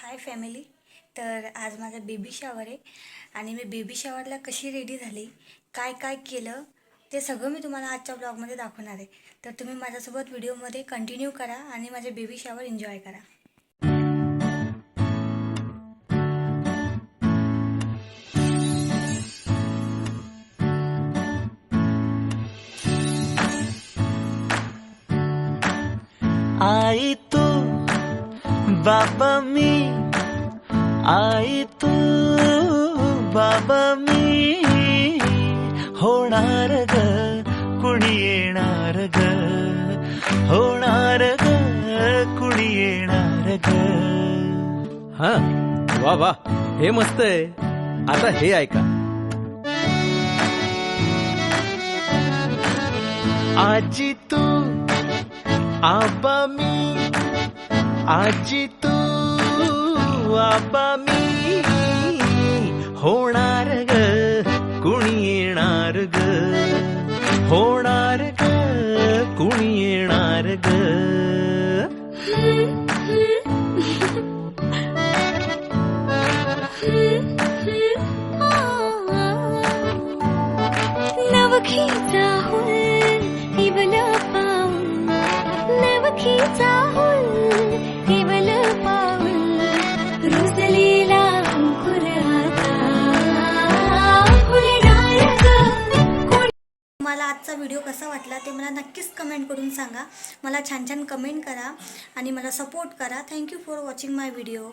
Hi family. तर आज माझा बेबी शॉवर आहे आणि मी बेबी शॉवरला कशी रेडी झाली, काय काय केलं ते सगळं मी तुम्हाला आजच्या ब्लॉगमध्ये दाखवणार आहे. तर तुम्ही माझ्यासोबत व्हिडिओमध्ये कंटिन्यू करा आणि माझे बेबी शॉवर एन्जॉय करा. आई तू बाबा मी, आई तू बाबा मी, होणार ग कुणी येणार ग, होणार ग कुणी येणार ग. हा वा वा, हे मस्त आहे. आता हे ऐका. आजी तू आबा मी, आजी तू आबा मी, होणार ग कुणी येणार ग, होणार ग कुणी येणार ग. नवखीचा हुल इवल पाऊल, नवखीचा हुल इवल पाऊल, रुजलेला अंकुर आता फुलणार ग. मला आजचा व्हिडिओ कसा वाटला ते मला नक्कीच कमेंट करून सांगा. मला छान छान कमेंट करा आणि मला सपोर्ट करा. Thank you for watching my video.